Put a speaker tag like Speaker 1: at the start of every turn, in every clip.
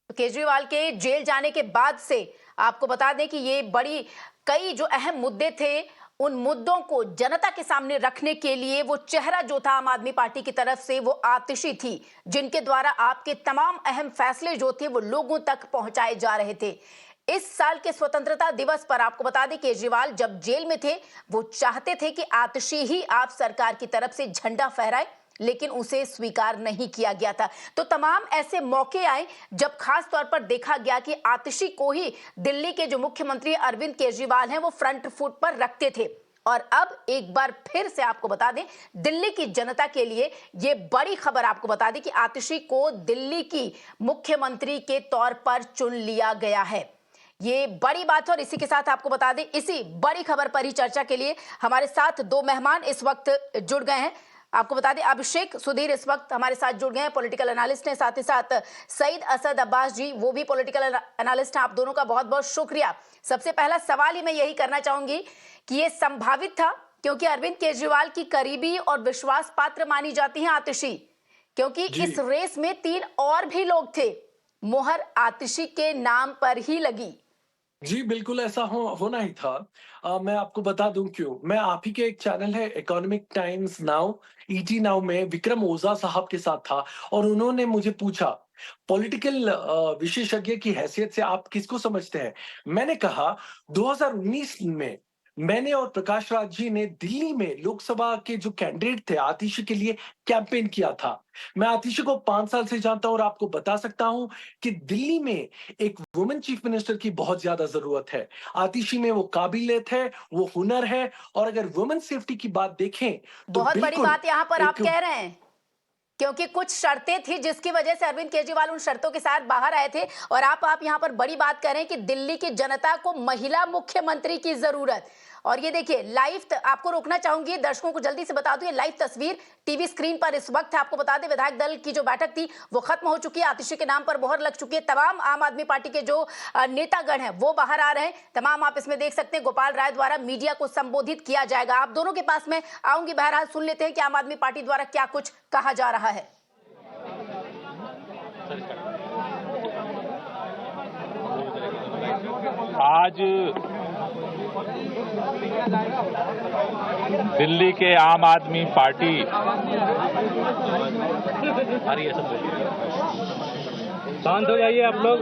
Speaker 1: केजरीवाल के जेल जाने के बाद से आपको बता दें कि ये बड़ी कई जो अहम मुद्दे थे, उन मुद्दों को जनता के सामने रखने के लिए वो चेहरा जो था आम आदमी पार्टी की तरफ से वो आतिशी थी, जिनके द्वारा आपके तमाम अहम फैसले जो थे वो लोगों तक पहुंचाए जा रहे थे। इस साल के स्वतंत्रता दिवस पर आपको बता दें केजरीवाल जब जेल में थे, वो चाहते थे कि आतिशी ही आप सरकार की तरफ से झंडा फहराए, लेकिन उसे स्वीकार नहीं किया गया था। तो तमाम ऐसे मौके आए जब खास तौर पर देखा गया कि आतिशी को ही दिल्ली के जो मुख्यमंत्री अरविंद केजरीवाल हैं वो फ्रंट फुट पर रखते थे। और अब एक बार फिर से आपको बता दें, दिल्ली की जनता के लिए ये बड़ी खबर आपको बता दें कि आतिशी को दिल्ली की मुख्यमंत्री के तौर पर चुन लिया गया है। ये बड़ी बात है और इसी के साथ आपको बता दें, इसी बड़ी खबर पर ही चर्चा के लिए हमारे साथ दो मेहमान इस वक्त जुड़ गए हैं। आपको बता दें अभिषेक सुधीर इस वक्त हमारे साथ जुड़ गए हैं, पॉलिटिकल एनालिस्ट हैं। साथ ही साथ सईद असद अब्बास जी, वो भी पॉलिटिकल एनालिस्ट हैं। आप दोनों का बहुत बहुत शुक्रिया। सबसे पहला सवाल ही मैं यही करना चाहूंगी कि ये संभावित था, क्योंकि अरविंद केजरीवाल की करीबी और विश्वास पात्र मानी जाती है आतिशी, क्योंकि
Speaker 2: जी
Speaker 1: इस रेस में 3 और भी लोग थे, मोहर आतिशी के नाम पर ही लगी।
Speaker 2: जी, बिल्कुल ऐसा होना ही था। मैं आपको बता दूं क्यों। मैं आप ही के एक चैनल है economic times now, ET now में विक्रम ओझा साहब के साथ था और उन्होंने मुझे पूछा, पॉलिटिकल विशेषज्ञ की हैसियत से आप किसको समझते हैं? मैंने कहा 2019 में मैंने और प्रकाश राज जी ने दिल्ली में लोकसभा के जो कैंडिडेट थे आतिशी के लिए कैंपेन किया था। मैं आतिशी को 5 साल से जानता हूं और आपको बता सकता हूं कि दिल्ली में एक वुमेन चीफ मिनिस्टर की बहुत ज्यादा जरूरत है। आतिशी में वो काबिलियत है, वो हुनर है और अगर वुमेन सेफ्टी की बात देखें तो
Speaker 1: बहुत बड़ी
Speaker 2: बिल्कुल
Speaker 1: बात यहां पर आप
Speaker 2: एक
Speaker 1: कह रहे हैं, क्योंकि कुछ शर्तें थी जिसकी वजह से अरविंद केजरीवाल उन शर्तों के साथ बाहर आए थे। और आप यहां पर बड़ी बात कर रहे हैं कि दिल्ली की जनता को महिला मुख्यमंत्री की जरूरत। और ये देखिए लाइव, आपको रोकना चाहूंगी, दर्शकों को जल्दी से बता दूं, ये लाइव तस्वीर टीवी स्क्रीन पर इस वक्त है। आपको बता दें विधायक दल की जो बैठक थी वो खत्म हो चुकी है, आतिशी के नाम पर मोहर लग चुकी है। तमाम आम आदमी पार्टी के जो नेतागण हैं वो बाहर आ रहे हैं। तमाम आप इसमें देख सकते हैं गोपाल राय द्वारा मीडिया को संबोधित किया जाएगा। आप दोनों के पास में आऊंगी, बहरहाल सुन लेते हैं कि आम आदमी पार्टी द्वारा क्या कुछ कहा जा रहा है।
Speaker 3: आज दिल्ली के आम आदमी पार्टी
Speaker 4: शांत हो जाइए आप लोग।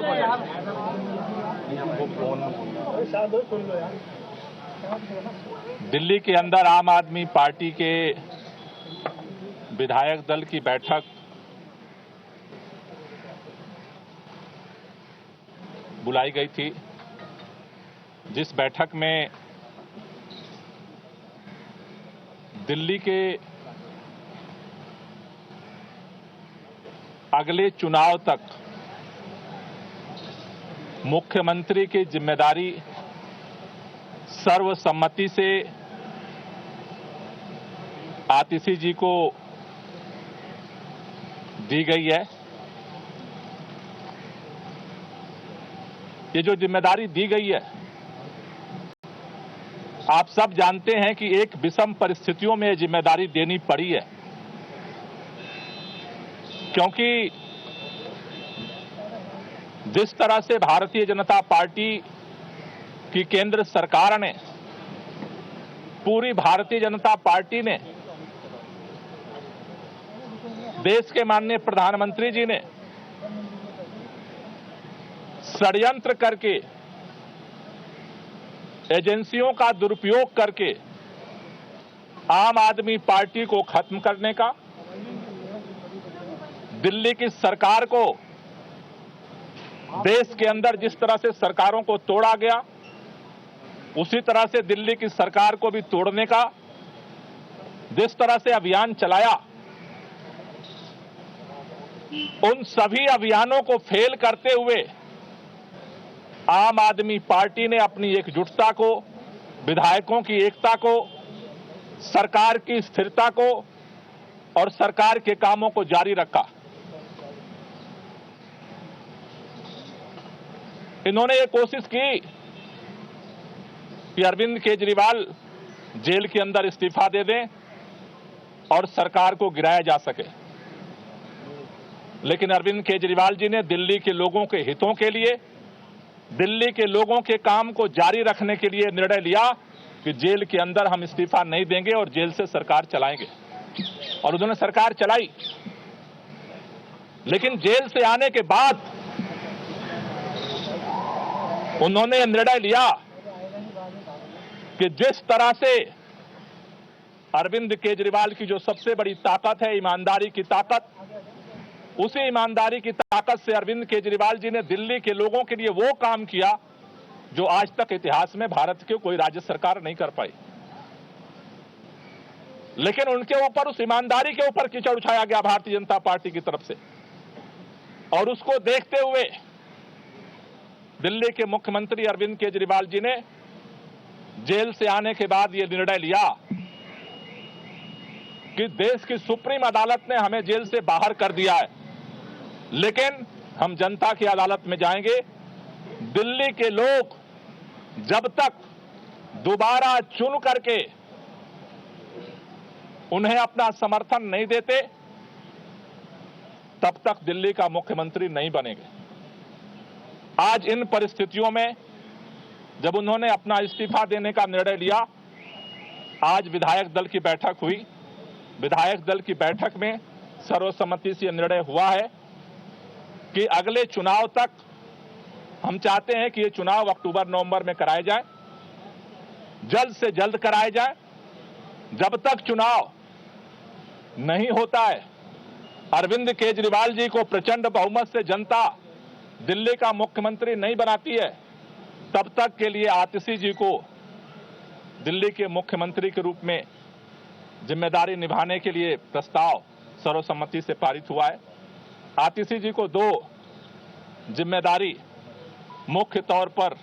Speaker 3: दिल्ली के अंदर आम आदमी पार्टी के विधायक दल की बैठक बुलाई गई थी, जिस बैठक में दिल्ली के अगले चुनाव तक मुख्यमंत्री की जिम्मेदारी सर्वसम्मति से आतिशी जी को दी गई है। ये जो जिम्मेदारी दी गई है, आप सब जानते हैं कि एक विषम परिस्थितियों में जिम्मेदारी देनी पड़ी है, क्योंकि जिस तरह से भारतीय जनता पार्टी की केंद्र सरकार ने, पूरी भारतीय जनता पार्टी ने, देश के माननीय प्रधानमंत्री जी ने षड्यंत्र करके, एजेंसियों का दुरुपयोग करके आम आदमी पार्टी को खत्म करने का, दिल्ली की सरकार को, देश के अंदर जिस तरह से सरकारों को तोड़ा गया उसी तरह से दिल्ली की सरकार को भी तोड़ने का जिस तरह से अभियान चलाया, उन सभी अभियानों को फेल करते हुए आम आदमी पार्टी ने अपनी एकजुटता को, विधायकों की एकता को, सरकार की स्थिरता को और सरकार के कामों को जारी रखा। इन्होंने ये कोशिश की कि अरविंद केजरीवाल जेल के अंदर इस्तीफा दे दें और सरकार को गिराया जा सके। लेकिन अरविंद केजरीवाल जी ने दिल्ली के लोगों के हितों के लिए, दिल्ली के लोगों के काम को जारी रखने के लिए निर्णय लिया कि जेल के अंदर हम इस्तीफा नहीं देंगे और जेल से सरकार चलाएंगे। और उन्होंने सरकार चलाई। लेकिन जेल से आने के बाद उन्होंने निर्णय लिया कि जिस तरह से अरविंद केजरीवाल की जो सबसे बड़ी ताकत है ईमानदारी की ताकत, उसी ईमानदारी की ताकत से अरविंद केजरीवाल जी ने दिल्ली के लोगों के लिए वो काम किया जो आज तक इतिहास में भारत की कोई राज्य सरकार नहीं कर पाई। लेकिन उनके ऊपर, उस ईमानदारी के ऊपर कीचड़ उछाया गया भारतीय जनता पार्टी की तरफ से। और उसको देखते हुए दिल्ली के मुख्यमंत्री अरविंद केजरीवाल जी ने जेल से आने के बाद यह निर्णय लिया कि देश की सुप्रीम अदालत ने हमें जेल से बाहर कर दिया है, लेकिन हम जनता की अदालत में जाएंगे। दिल्ली के लोग जब तक दोबारा चुन करके उन्हें अपना समर्थन नहीं देते, तब तक दिल्ली का मुख्यमंत्री नहीं बनेंगे। आज इन परिस्थितियों में जब उन्होंने अपना इस्तीफा देने का निर्णय लिया, आज विधायक दल की बैठक हुई। विधायक दल की बैठक में सर्वसम्मति से निर्णय हुआ है कि अगले चुनाव तक हम चाहते हैं कि ये चुनाव अक्टूबर-नवंबर में कराए जाए, जल्द से जल्द कराए जाए। जब तक चुनाव नहीं होता है, अरविंद केजरीवाल जी को प्रचंड बहुमत से जनता दिल्ली का मुख्यमंत्री नहीं बनाती है, तब तक के लिए आतिशी जी को दिल्ली के मुख्यमंत्री के रूप में जिम्मेदारी निभाने के लिए प्रस्ताव सर्वसम्मति से पारित हुआ है। आतिशी जी को 2 जिम्मेदारी मुख्य तौर पर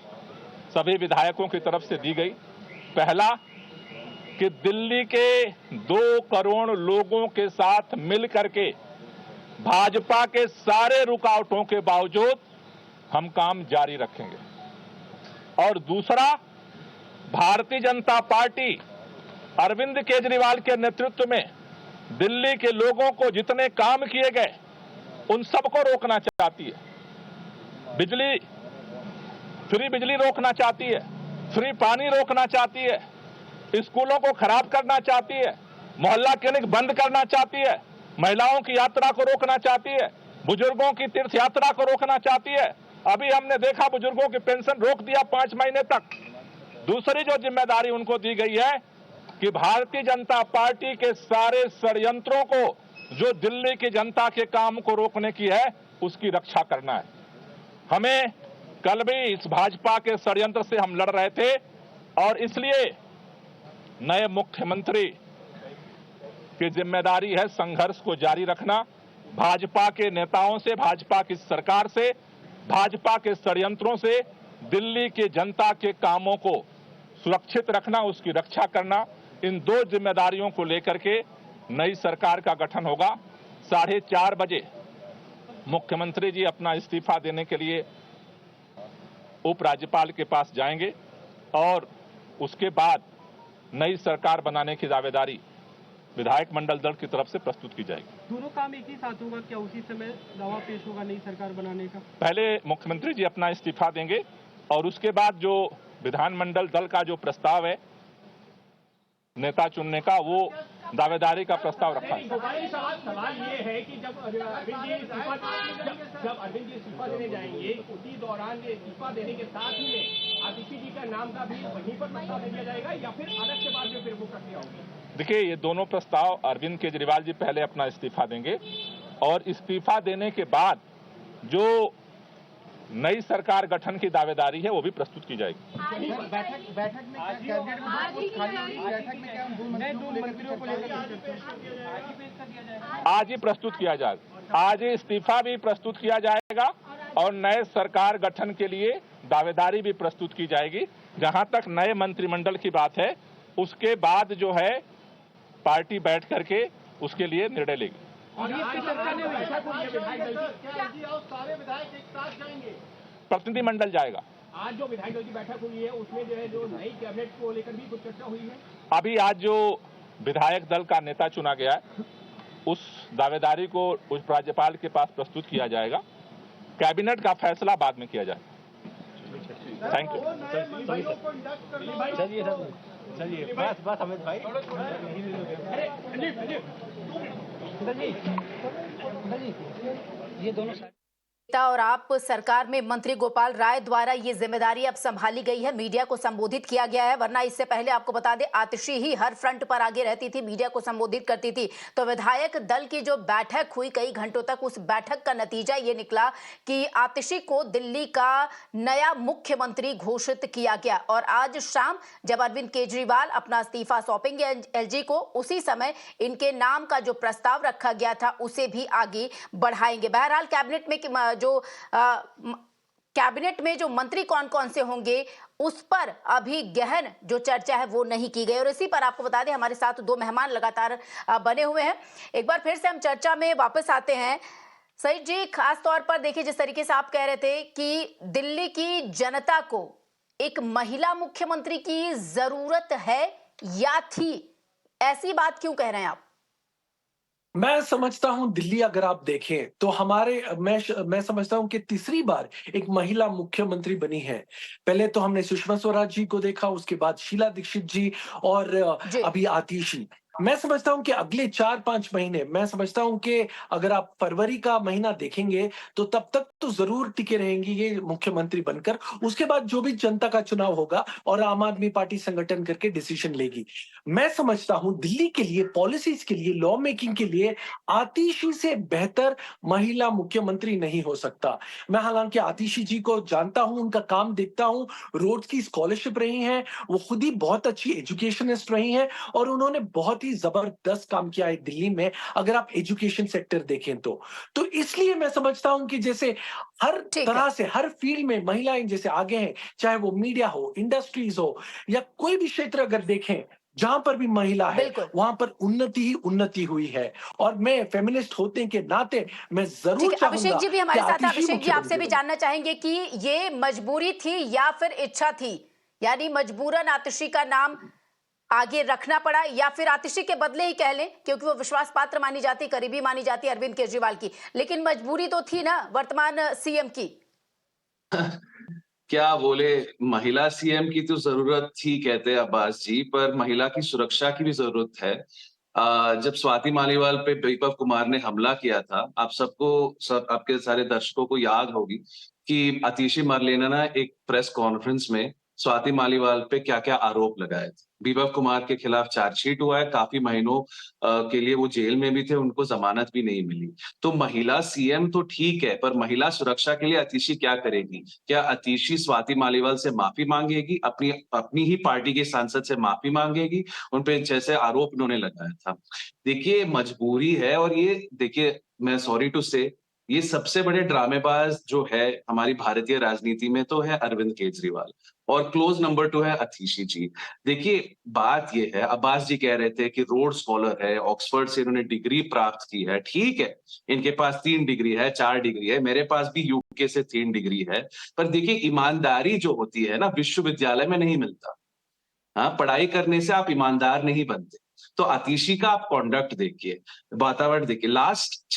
Speaker 3: सभी विधायकों की तरफ से दी गई। पहला कि दिल्ली के 2 करोड़ लोगों के साथ मिलकर के भाजपा के सारे रुकावटों के बावजूद हम काम जारी रखेंगे। और दूसरा, भारतीय जनता पार्टी अरविंद केजरीवाल के नेतृत्व में दिल्ली के लोगों को जितने काम किए गए उन सबको रोकना चाहती है। फ्री बिजली रोकना चाहती है, फ्री पानी रोकना चाहती है, स्कूलों को खराब करना चाहती है, मोहल्ला क्लिनिक बंद करना चाहती है, महिलाओं की यात्रा को रोकना चाहती है, बुजुर्गों की तीर्थ यात्रा को रोकना चाहती है। अभी हमने देखा बुजुर्गों की पेंशन रोक दिया 5 महीने तक। दूसरी जो जिम्मेदारी उनको दी गई है कि भारतीय जनता पार्टी के सारे षड्यंत्रों को, जो दिल्ली की जनता के काम को रोकने की है, उसकी रक्षा करना है। हमें कल भी इस भाजपा के षड्यंत्र से हम लड़ रहे थे और इसलिए नए मुख्यमंत्री की जिम्मेदारी है संघर्ष को जारी रखना, भाजपा के नेताओं से, भाजपा की सरकार से, भाजपा के षड्यंत्रों से दिल्ली की जनता के कामों को सुरक्षित रखना, उसकी रक्षा करना। इन 2 जिम्मेदारियों को लेकर के नई सरकार का गठन होगा। 4:30 बजे मुख्यमंत्री जी अपना इस्तीफा देने के लिए उपराज्यपाल के पास जाएंगे और उसके बाद नई सरकार बनाने की दावेदारी विधायक मंडल दल की तरफ से प्रस्तुत की जाएगी।
Speaker 4: दोनों काम एक ही साथ होगा क्या? उसी समय दावा पेश होगा नई सरकार बनाने का?
Speaker 3: पहले मुख्यमंत्री जी अपना इस्तीफा देंगे और उसके बाद जो विधानमंडल दल का जो प्रस्ताव है नेता चुनने का, वो दावेदारी का प्रस्ताव रखा है।
Speaker 5: सवाल ये है कि जब अरविंद जी इस्तीफा देने जाएंगे, उसी दौरान इस्तीफा देने के साथ ही में आतिशी जी का नाम का भी वहीं पर प्रस्ताव दे दिया जाएगा या फिर अलग के बाद में फिर वो प्रक्रिया होगी?
Speaker 3: देखिए, ये दोनों प्रस्ताव अरविंद केजरीवाल जी पहले अपना इस्तीफा देंगे और इस्तीफा देने के बाद जो नई सरकार गठन की दावेदारी है वो भी प्रस्तुत की जाएगी।
Speaker 4: बैठक में
Speaker 3: आज ही प्रस्तुत किया जाएगा। आज ही इस्तीफा भी प्रस्तुत किया जाएगा और नए सरकार गठन के लिए दावेदारी भी प्रस्तुत की जाएगी। जहां तक नए मंत्रिमंडल की बात है, उसके बाद जो है पार्टी बैठ करके उसके लिए निर्णय लेगी।
Speaker 5: और सारे विधायक एक साथ जाएंगे,
Speaker 3: प्रतिनिधिमंडल जाएगा।
Speaker 5: आज जो विधायक दल की बैठक हुई है उसमें जो है जो नई कैबिनेट को लेकर भी कुछ चर्चा हुई है।
Speaker 3: अभी आज जो विधायक दल का नेता चुना गया है उस दावेदारी को उपराज्यपाल के पास प्रस्तुत किया जाएगा। कैबिनेट का फैसला बाद में किया जाएगा। Thank you.
Speaker 4: चलिए बस अमित भाई ये दोनों
Speaker 1: और आप सरकार में मंत्री गोपाल राय द्वारा ये जिम्मेदारी अब संभाली गई है, मीडिया को संबोधित किया गया है। वरना इससे पहले आपको बता दें, आतिशी ही हर फ्रंट पर आगे रहती थी, मीडिया को संबोधित करती थी। तो विधायक दल की जो बैठक हुई कई घंटों तक, उस बैठक का नतीजा ये निकला कि आतिशी को दिल्ली का नया मुख्यमंत्री घोषित किया गया। और आज शाम जब अरविंद केजरीवाल अपना इस्तीफा सौंपेंगे एलजी को, उसी समय इनके नाम का जो प्रस्ताव रखा गया था उसे भी आगे बढ़ाएंगे। बहरहाल कैबिनेट में जो मंत्री कौन कौन से होंगे उस पर अभी गहन जो चर्चा है वो नहीं की गई। और इसी पर आपको बता दें, हमारे साथ दो मेहमान लगातार बने हुए हैं। एक बार फिर से हम चर्चा में वापस आते हैं। सईद जी, खास तौर पर देखिए, जिस तरीके से आप कह रहे थे कि दिल्ली की जनता को एक महिला मुख्यमंत्री की जरूरत है या थी, ऐसी बात क्यों कह रहे हैं आप?
Speaker 2: मैं समझता हूं दिल्ली अगर आप देखें तो मैं समझता हूं कि तीसरी बार एक महिला मुख्यमंत्री बनी है। पहले तो हमने सुषमा स्वराज जी को देखा, उसके बाद शीला दीक्षित जी और अभी आतिशी। मैं समझता हूं कि अगले 4-5 महीने, मैं समझता हूं कि अगर आप फरवरी का महीना देखेंगे तो तब तक तो जरूर टिके रहेंगी ये मुख्यमंत्री बनकर। उसके बाद जो भी जनता का चुनाव होगा और आम आदमी पार्टी संगठन करके डिसीजन लेगी। मैं समझता हूं दिल्ली के लिए, पॉलिसीज के लिए, लॉ मेकिंग के लिए आतिशी से बेहतर महिला मुख्यमंत्री नहीं हो सकता। मैं हालांकि आतिशी जी को जानता हूं, उनका काम देखता हूं, रोड्स की स्कॉलरशिप रही है, वो खुद ही बहुत अच्छी एजुकेशनिस्ट रही हैं और उन्होंने बहुत ही जबरदस्त काम किया है दिल्ली में, अगर आप एजुकेशन सेक्टर देखें तो इसलिए मैं समझता हूं कि जैसे हर तरह से, हर फील्ड में महिलाएं जैसे आगे हैं, चाहे वो मीडिया हो, इंडस्ट्रीज हो या कोई भी क्षेत्र अगर देखें जहां पर भी महिला है वहां पर उन्नति ही उन्नति हुई है। और मैं फेमिनिस्ट होने के नाते मैं जरूर चाहूंगा।
Speaker 1: अभिषेक जी भी हमारे साथ हैं। अभिषेक जी, आपसे भी जानना चाहेंगे कि ये मजबूरी थी या फिर इच्छा थी, यानी मजबूरन आतिशी का नाम आगे रखना पड़ा, या फिर आतिशी के बदले ही कह लें, क्योंकि वो विश्वास पात्र मानी जाती, करीबी मानी जाती अरविंद केजरीवाल की, लेकिन मजबूरी तो थी ना वर्तमान सीएम की।
Speaker 6: क्या बोले, महिला सीएम की तो जरूरत थी कहते हैं अब्बास जी, पर महिला की सुरक्षा की भी जरूरत है। जब स्वाति मालीवाल पे विपव कुमार ने हमला किया था, आपके सारे दर्शकों को याद होगी कि आतिशी मरलेना ने एक प्रेस कॉन्फ्रेंस में स्वाति मालीवाल पे क्या-क्या आरोप लगाए थे। विपव कुमार के खिलाफ चार्जशीट हुआ है, काफी महीनों के लिए वो जेल में भी थे, उनको जमानत भी नहीं मिली। तो महिला सीएम तो ठीक है, पर महिला सुरक्षा के लिए आतिशी क्या करेगी? क्या आतिशी स्वाति मालीवाल से माफी मांगेगी? अपनी ही पार्टी के सांसद से माफी मांगेगी? उन पे जैसे आरोप उन्होंने लगाया था। देखिए, मजबूरी है। और ये देखिए, मैं सॉरी टू से, ये सबसे बड़े ड्रामेबाज जो है हमारी भारतीय राजनीति में तो है अरविंद केजरीवाल, और क्लोज नंबर 2 है आतिशी जी। देखिए, बात ये है, अब्बास जी कह रहे थे कि रोड स्कॉलर है, ऑक्सफोर्ड से इन्होंने डिग्री प्राप्त की है। ठीक है, इनके पास 3 डिग्री है, 4 डिग्री है, मेरे पास भी यूके से 3 डिग्री है। पर देखिए, ईमानदारी जो होती है ना, विश्वविद्यालय में नहीं मिलता। हाँ, पढ़ाई करने से आप ईमानदार नहीं बनते। तो आतिशी का आप कॉन्डक्ट देखिए, वातावरण देखिए,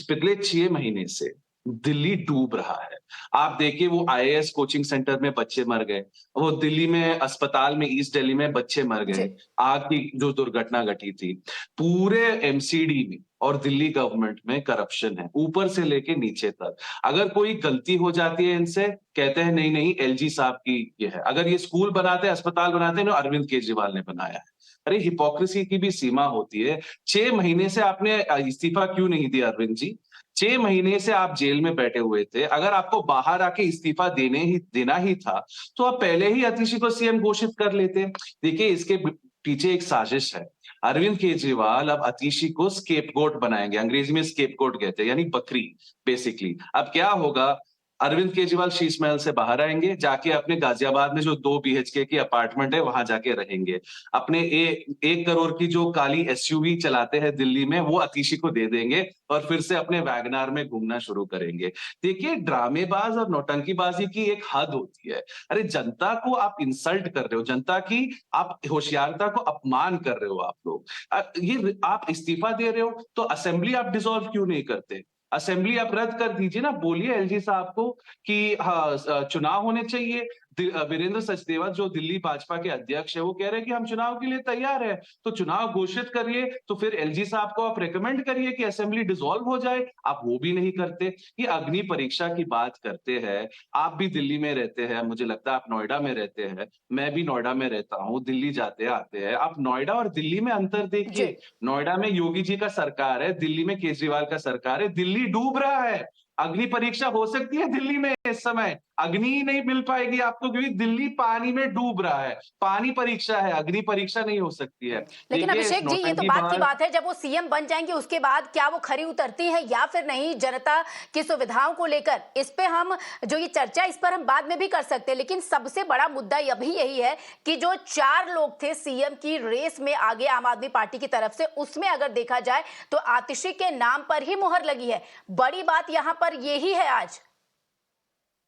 Speaker 6: पिछले 6 महीने से दिल्ली डूब रहा है। आप देखिए, वो आईएएस कोचिंग सेंटर में बच्चे मर गए, वो दिल्ली में अस्पताल में, ईस्ट दिल्ली में बच्चे मर गए, आग की जो दुर्घटना घटी थी। पूरे एमसीडी में और दिल्ली गवर्नमेंट में करप्शन है, ऊपर से लेके नीचे तक। अगर कोई गलती हो जाती है इनसे, कहते हैं नहीं नहीं एलजी साहब की ये है। अगर ये स्कूल बनाते हैं, अस्पताल बनाते हैं, अरविंद केजरीवाल ने बनाया है। अरे, हिपोक्रेसी की भी सीमा होती है। 6 महीने से आपने इस्तीफा क्यों नहीं दिया अरविंद जी? 6 महीने से आप जेल में बैठे हुए थे। अगर आपको बाहर आके इस्तीफा देना ही था, तो आप पहले ही आतिशी को सीएम घोषित कर लेते। देखिए, इसके पीछे एक साजिश है। अरविंद केजरीवाल अब आतिशी को स्केपगोट बनाएंगे, अंग्रेजी में स्केपगोट कहते हैं, यानी बकरी बेसिकली। अब क्या होगा, अरविंद केजरीवाल शीश महल से बाहर आएंगे, जाके अपने गाजियाबाद में जो 2 बीएचके की अपार्टमेंट है वहां जाके रहेंगे। अपने 1 करोड़ की जो काली एसयूवी चलाते हैं दिल्ली में, वो आतिशी को दे देंगे और फिर से अपने वैगनार में घूमना शुरू करेंगे। देखिए, ड्रामेबाज और नौटंकीबाजी की एक हद होती है। अरे जनता को आप इंसल्ट कर रहे हो, जनता की आप होशियारता को अपमान कर रहे हो आप लोग। ये आप इस्तीफा दे रहे हो तो असेंबली आप डिसॉल्व क्यों नहीं करते? असेंबली आप रद्द कर दीजिए ना, बोलिए एलजी साहब को कि हाँ चुनाव होने चाहिए। वीरेंद्र सचदेवा जो दिल्ली भाजपा के अध्यक्ष है, वो कह रहे हैं कि हम चुनाव के लिए तैयार है, तो चुनाव घोषित करिए। तो फिर एलजी साहब को आप रिकमेंड करिए कि असेंबली डिसॉल्व हो जाए। आप वो भी नहीं करते। ये अग्नि परीक्षा की बात करते हैं। आप भी दिल्ली में रहते हैं, मुझे लगता है आप नोएडा में रहते हैं, मैं भी नोएडा में रहता हूँ, दिल्ली जाते आते हैं। आप नोएडा और दिल्ली में अंतर
Speaker 1: जी
Speaker 6: देखिए। नोएडा में योगी जी का सरकार है, दिल्ली में केजरीवाल का सरकार है। दिल्ली डूब रहा है। अग्नि परीक्षा हो सकती है दिल्ली में इस समय, अग्नि ही नहीं मिल पाएगी आपको, क्योंकि दिल्ली पानी में डूब रहा है। पानी परीक्षा है, अग्नि परीक्षा नहीं हो सकती है।
Speaker 1: लेकिन
Speaker 6: देखिए,
Speaker 1: अभिषेक जी, ये तो बात की बात है, जब वो सीएम बन जाएंगे उसके बाद क्या वो खरी उतरती है या फिर नहीं जनता की सुविधाओं को लेकर, इस पे हम जो ये चर्चा, इस पर हम बाद में भी कर सकते हैं। लेकिन सबसे बड़ा मुद्दा अभी यही है कि जो 4 लोग थे सीएम की रेस में आगे आम आदमी पार्टी की तरफ से, उसमें अगर देखा जाए तो आतिशी के नाम पर ही मुहर लगी है। बड़ी बात यहां पर यही है आज।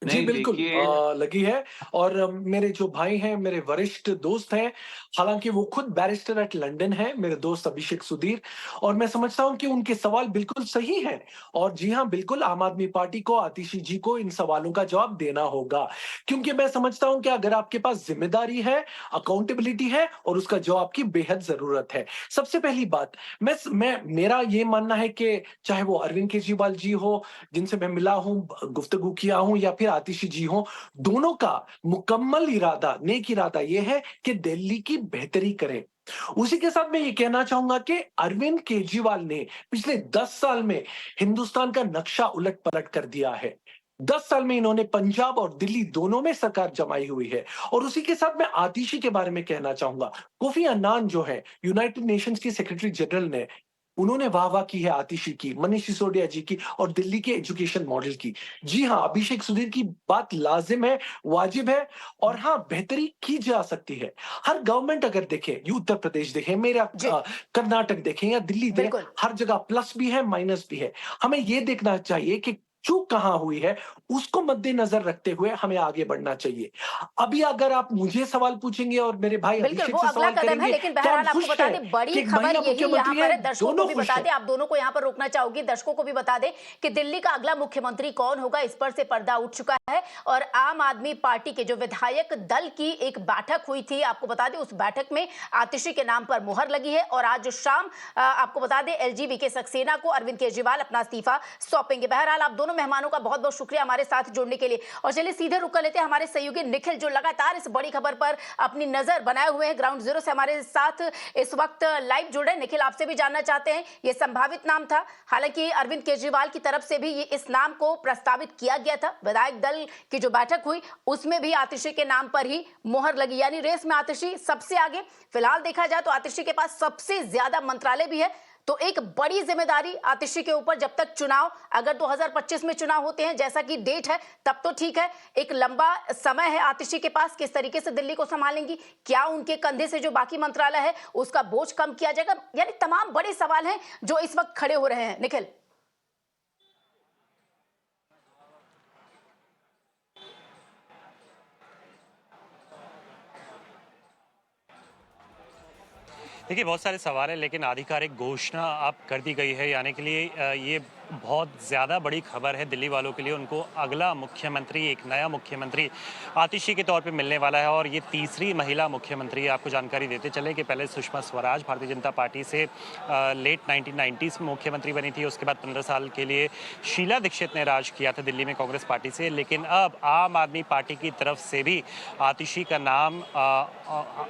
Speaker 2: जी
Speaker 6: नहीं
Speaker 2: बिल्कुल
Speaker 6: देखिए,
Speaker 2: लगी है। और मेरे जो भाई हैं, मेरे वरिष्ठ दोस्त हैं, हालांकि वो खुद बैरिस्टर एट लंदन हैं, मेरे दोस्त अभिषेक सुधीर, और मैं समझता हूं कि उनके सवाल बिल्कुल सही हैं। और जी हाँ, बिल्कुल आम आदमी पार्टी को, आतिशी जी को इन सवालों का जवाब देना होगा, क्योंकि मैं समझता हूं कि अगर आपके पास जिम्मेदारी है, अकाउंटेबिलिटी है, और उसका जवाब की बेहद जरूरत है। सबसे पहली बात, मैं मेरा ये मानना है कि चाहे वो अरविंद केजरीवाल जी हो, जिनसे मैं मिला हूं, गुफ्तगू किया हूं, या फिर आतिशी जी हो, दोनों का मुकम्मल इरादा, नेक इरादा ये है कि दिल्ली की बेहतरी करें। उसी के साथ मैं ये कहना चाहूंगा कि अरविंद केजरीवाल ने पिछले 10 साल में हिंदुस्तान का नक्शा उलट पलट कर दिया है। 10 साल में इन्होंने पंजाब और दिल्ली दोनों में सरकार जमाई हुई है। और उसी के साथ मैं आतिशी के बारे में कहना चाहूंगा। कोफी अन्नान जो है, यूनाइटेड नेशंस की सेक्रेटरी जनरल ने, उन्होंने वाह-वाह की है आतिशी की, मनीष सिसोदिया जी की और दिल्ली के एजुकेशन मॉडल की। जी हाँ, अभिषेक सुधीर की बात लाज़िम है, वाजिब है, और हाँ, बेहतरी की जा सकती है। हर गवर्नमेंट अगर देखें, ये उत्तर प्रदेश देखें, मेरा
Speaker 1: जी
Speaker 2: कर्नाटक देखें या दिल्ली देखें,
Speaker 1: बिल्कुल।
Speaker 2: हर जगह प्लस भी है, माइनस भी है। हमें ये देखना चाहिए कि चूक कहाँ हुई है, उसको मद्देनजर रखते हुए हमें आगे बढ़ना चाहिए। अभी अगर आप मुझे सवाल पूछेंगे और मेरे भाई
Speaker 1: बिल्कुल,
Speaker 2: अभिषेक
Speaker 1: वो
Speaker 2: से
Speaker 1: अगला
Speaker 2: सवाल
Speaker 1: कदम है।
Speaker 2: करेंगे,
Speaker 1: लेकिन
Speaker 2: क्या
Speaker 1: बहरहाल
Speaker 2: हम
Speaker 1: आपको
Speaker 2: खुश
Speaker 1: बता
Speaker 2: हैं
Speaker 1: दें,
Speaker 2: कि
Speaker 1: बड़ी
Speaker 2: एक
Speaker 1: खबर
Speaker 2: महिला
Speaker 1: यही यहाँ
Speaker 2: मुख्यमंत्री
Speaker 1: पर
Speaker 2: है?
Speaker 1: है। दर्शकों को
Speaker 2: दोनों
Speaker 1: भी
Speaker 2: खुश
Speaker 1: बता
Speaker 2: हैं।
Speaker 1: दें, आप दोनों को यहाँ पर रोकना चाहूंगी, दर्शकों को भी बता दें कि दिल्ली का अगला मुख्यमंत्री कौन होगा, इस पर से पर्दा उठ चुका है। और आम आदमी पार्टी के जो विधायक दल की एक बैठक हुई थी, आपको बता दें, उस बैठक में आतिशी के नाम पर मुहर लगी है। और आज शाम आपको बता दें, एलजी के सक्सेना को अरविंद केजरीवाल अपना इस्तीफा सौंपेंगे। बहरहाल आप दोनों मेहमानों का बहुत बहुत शुक्रिया हमारे साथ जुड़ने के लिए। और चलिए सीधे रुक कर लेते हैं हमारे सहयोगी निखिल, जो लगातार इस बड़ी खबर पर अपनी नजर बनाए हुए हैं, ग्राउंड जीरो से हमारे साथ इस वक्त लाइव जुड़े। निखिल, आपसे भी जानना चाहते हैं, ये संभावित नाम था, हालांकि अरविंद केजरीवाल की तरफ से भी ये इस नाम को प्रस्तावित किया गया था। विधायक दल की जो बैठक हुई उसमें भी आतिशी के नाम पर ही मुहर लगी, यानी रेस में आतिशी सबसे आगे। फिलहाल देखा जाए तो आतिशी के पास सबसे ज्यादा मंत्रालय भी है, तो एक बड़ी जिम्मेदारी आतिशी के ऊपर। जब तक चुनाव, अगर 2025 में चुनाव होते हैं जैसा कि डेट है, तब तो ठीक है, एक लंबा समय है आतिशी के पास। किस तरीके से दिल्ली को संभालेंगी, क्या उनके कंधे से जो बाकी मंत्रालय है उसका बोझ कम किया जाएगा, यानी तमाम बड़े सवाल हैं जो इस वक्त खड़े हो रहे हैं। निखिल।
Speaker 7: देखिए, बहुत सारे सवाल हैं, लेकिन आधिकारिक घोषणा अब कर दी गई है। यानी के लिए ये बहुत ज़्यादा बड़ी खबर है दिल्ली वालों के लिए। उनको अगला मुख्यमंत्री, एक नया मुख्यमंत्री आतिशी के तौर पे मिलने वाला है, और ये तीसरी महिला मुख्यमंत्री है। आपको जानकारी देते चले कि पहले सुषमा स्वराज भारतीय जनता पार्टी से लेट 1990s में मुख्यमंत्री बनी थी। उसके बाद 15 साल के लिए शीला दीक्षित ने राज किया था दिल्ली में कांग्रेस पार्टी से। लेकिन अब आम आदमी पार्टी की तरफ से भी आतिशी का नाम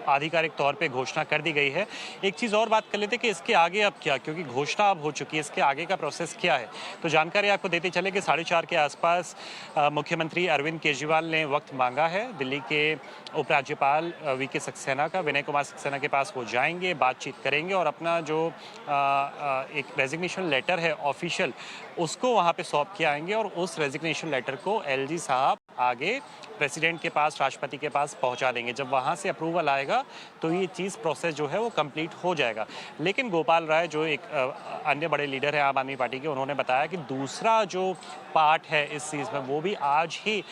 Speaker 7: आधिकारिक तौर पर घोषणा कर दी गई है। एक चीज़ और बात कर लेते हैं कि इसके आगे अब क्या, क्योंकि घोषणा अब हो चुकी है, इसके आगे का प्रोसेस क्या है। तो जानकारी आपको देते चले कि 4:30 के आसपास मुख्यमंत्री अरविंद केजरीवाल ने वक्त मांगा है। दिल्ली के उपराज्यपाल वीके सक्सेना का, विनय कुमार सक्सेना के पास वो जाएंगे, बातचीत करेंगे और अपना जो एक रेजिग्नेशन लेटर है ऑफिशियल, उसको वहाँ पे सौंप के आएंगे और उस रेजिग्नेशन लेटर को एलजी साहब आगे प्रेसिडेंट के पास, राष्ट्रपति के पास पहुंचा देंगे। जब वहां से अप्रूवल आएगा तो ये चीज़ प्रोसेस जो है वो कंप्लीट हो जाएगा। लेकिन गोपाल राय जो एक अन्य बड़े लीडर है आम आदमी पार्टी के, उन्होंने बताया कि दूसरा जो पार्ट है इस चीज़ में वो भी आज ही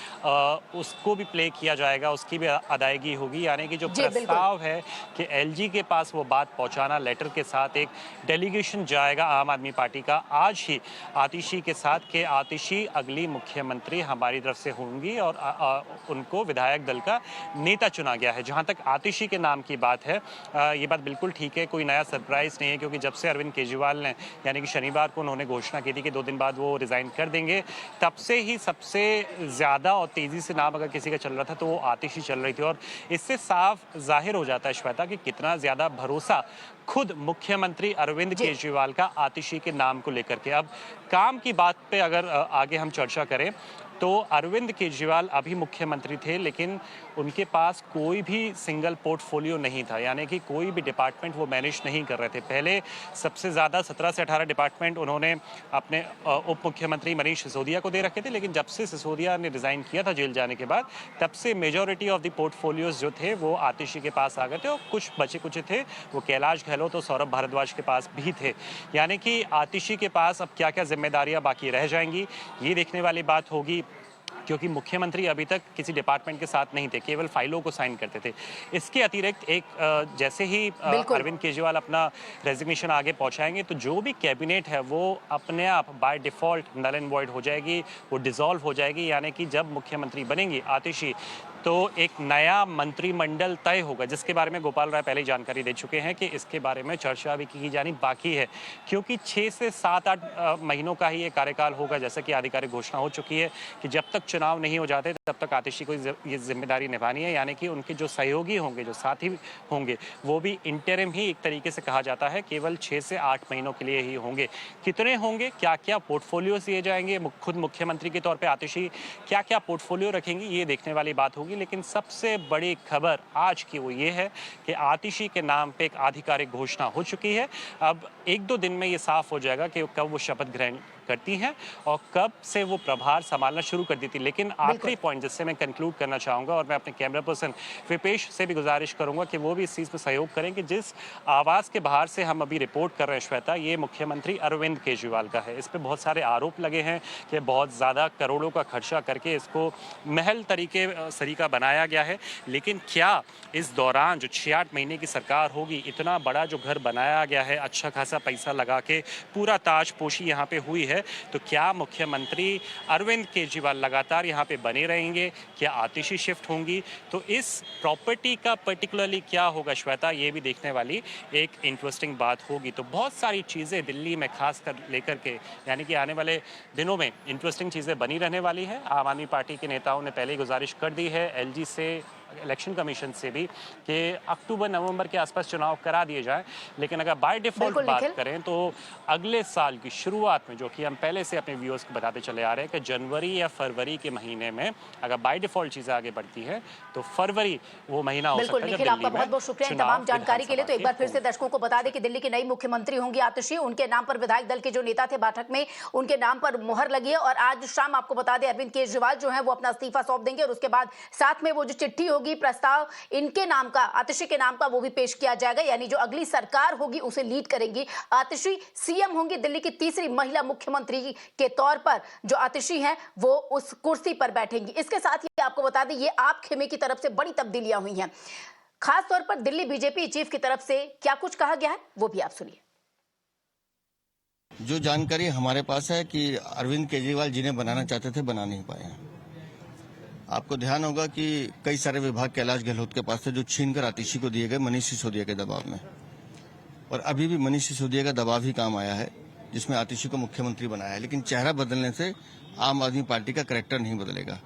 Speaker 7: उसको भी प्ले किया जाएगा, उसकी भी अदायगी होगी। यानी कि जो प्रस्ताव है कि एलजी के पास वो बात पहुंचाना, लेटर के साथ एक डेलीगेशन जाएगा आम आदमी पार्टी का आज ही आतिशी के साथ, कि आतिशी अगली मुख्यमंत्री हमारी तरफ से होंगी और उनको विधायक दल का नेता चुना गया है। जहां तक आतिशी के नाम की बात है, ये बात बिल्कुल ठीक है, कोई नया सरप्राइज नहीं है, क्योंकि जब से अरविंद केजरीवाल ने यानी कि शनिवार को उन्होंने घोषणा की थी कि 2 दिन बाद वो रिजाइन कर देंगे, तब से ही सबसे ज्यादा और तेजी से नाम अगर किसी का चल रहा था तो वो आतिशी चल रही थी। और इससे साफ जाहिर हो जाता है श्वेता कि कितना ज्यादा भरोसा खुद मुख्यमंत्री अरविंद केजरीवाल का आतिशी के नाम को लेकर के। अब काम की बात पे अगर आगे हम चर्चा करें तो अरविंद केजरीवाल अभी मुख्यमंत्री थे, लेकिन उनके पास कोई भी सिंगल पोर्टफोलियो नहीं था, यानी कि कोई भी डिपार्टमेंट वो मैनेज नहीं कर रहे थे। पहले सबसे ज़्यादा 17 से 18 डिपार्टमेंट उन्होंने अपने उप मुख्यमंत्री मनीष सिसोदिया को दे रखे थे, लेकिन जब से सिसोदिया ने रिज़ाइन किया था जेल जाने के बाद, तब से मेजॉरिटी ऑफ द पोर्टफोलियोज जो थे वो आतिशी के पास आ गए थे, और कुछ बचे कुछ थे वो कैलाश गहलोत और सौरभ भारद्वाज के पास भी थे। यानी कि आतिशी के पास अब क्या क्या जिम्मेदारियां बाकी रह जाएंगी, ये देखने वाली बात होगी, क्योंकि मुख्यमंत्री अभी तक किसी डिपार्टमेंट के साथ नहीं थे, केवल फाइलों को साइन करते थे। इसके अतिरिक्त एक जैसे ही अरविंद केजरीवाल अपना रेजिग्नेशन आगे पहुंचाएंगे तो जो भी कैबिनेट है वो अपने आप by default null and void हो जाएगी, वो डिसॉल्व हो जाएगी। यानी कि जब मुख्यमंत्री बनेंगी आतिशी तो एक नया मंत्रिमंडल तय होगा, जिसके बारे में गोपाल राय पहले जानकारी दे चुके हैं कि इसके बारे में चर्चा भी की जानी बाकी है, क्योंकि 6 से 7-8 महीनों का ही ये कार्यकाल होगा। जैसा कि आधिकारिक घोषणा हो चुकी है कि जब तक चुनाव नहीं हो जाते तब तक आतिशी को ये जिम्मेदारी निभानी है। यानी कि उनके जो सहयोगी होंगे, जो साथी होंगे, वो भी इंटरिम ही एक तरीके से कहा जाता है, केवल 6 से 8 महीनों के लिए ही होंगे। कितने होंगे, क्या क्या पोर्टफोलियो दिए जाएंगे, खुद मुख्यमंत्री के तौर पर आतिशी क्या क्या पोर्टफोलियो रखेंगी, ये देखने वाली बात होगी। लेकिन सबसे बड़ी खबर आज की वो ये है कि आतिशी के नाम पे एक आधिकारिक घोषणा हो चुकी है। अब 1-2 दिन में ये साफ हो जाएगा कि कब वो शपथ ग्रहण करती हैं और कब से वो प्रभार संभालना शुरू कर दी थी। लेकिन आखिरी पॉइंट जिससे मैं कंक्लूड करना चाहूंगा, और मैं अपने कैमरा पर्सन विपेश से भी गुजारिश करूंगा कि वो भी इस चीज में सहयोग करें कि जिस आवास के बाहर से हम अभी रिपोर्ट कर रहे हैं श्वेता, ये मुख्यमंत्री अरविंद केजरीवाल का है। इस पर बहुत सारे आरोप लगे हैं कि बहुत ज्यादा करोड़ों का खर्चा करके इसको महल तरीका बनाया गया है। लेकिन क्या इस दौरान जो 6-8 महीने की सरकार होगी, इतना बड़ा जो घर बनाया गया है, अच्छा खासा पैसा लगा के पूरा ताजपोशी यहाँ पे हुई है, तो क्या मुख्यमंत्री अरविंद केजरीवाल लगातार यहाँ पे बने रहेंगे, क्या आतिशी शिफ्ट होंगी? तो इस प्रॉपर्टी का पर्टिकुलरली क्या होगा श्वेता, ये भी देखने वाली एक इंटरेस्टिंग बात होगी। तो बहुत सारी चीज़ें दिल्ली में खास कर लेकर के, यानी कि आने वाले दिनों में इंटरेस्टिंग चीज़ें बनी रहने वाली है। आम आदमी पार्टी के नेताओं ने पहले ही गुजारिश कर दी है एलजी से, इलेक्शन कमीशन से भी, कि अक्टूबर-नवंबर के आसपास चुनाव करा दिए जाए। लेकिन अगर बाय डिफॉल्ट बात करें तो अगले साल की शुरुआत में, जो कि हम पहले से अपने व्यूअर्स को बताते चले आ रहे हैं कि जनवरी या फरवरी के महीने में अगर बाय डिफॉल्ट चीजें आगे बढ़ती है तो फरवरी वो महीना हो सकता है।
Speaker 1: निखिल, आपका बहुत बहुत शुक्रिया इन तमाम जानकारी के लिए। तो एक बार फिर से दर्शकों को बता दें कि दिल्ली की नई मुख्यमंत्री होंगी आतिशी। उनके नाम पर विधायक दल के जो नेता थे बैठक में, उनके नाम पर मुहर लगी है, और आज शाम आपको बता दें अरविंद केजरीवाल जो है वो अपना इस्तीफा सौंप देंगे, और उसके बाद साथ में वो जो चिट्ठी होगी, प्रस्ताव इनके नाम का, आतिशी के नाम का, वो भी पेश किया जाएगा। यानी जो अगली सरकार होगी उसे लीड करेंगी आतिशी। सीएम होंगी दिल्ली की तीसरी महिला मुख्यमंत्री के तौर पर जो आतिशी हैं वो उस कुर्सी पर बैठेंगी। इसके साथ ही आपको बता दें ये आप खेमे की तरफ से बड़ी तब्दीलियां हुई हैं, खास तौर पर दिल्ली बीजेपी चीफ की तरफ से क्या कुछ कहा गया है वो भी आप सुनिए।
Speaker 8: जो जानकारी हमारे पास है कि अरविंद केजरीवाल जिन्हें बनाना चाहते थे बना नहीं पाए हैं। आपको ध्यान होगा कि कई सारे विभाग कैलाश गहलोत के पास थे जो छीनकर आतिशी को दिए गए मनीष सिसोदिया के दबाव में, और अभी भी मनीष सिसोदिया का दबाव ही काम आया है जिसमें आतिशी को मुख्यमंत्री बनाया है। लेकिन चेहरा बदलने से आम आदमी पार्टी का कैरेक्टर नहीं बदलेगा।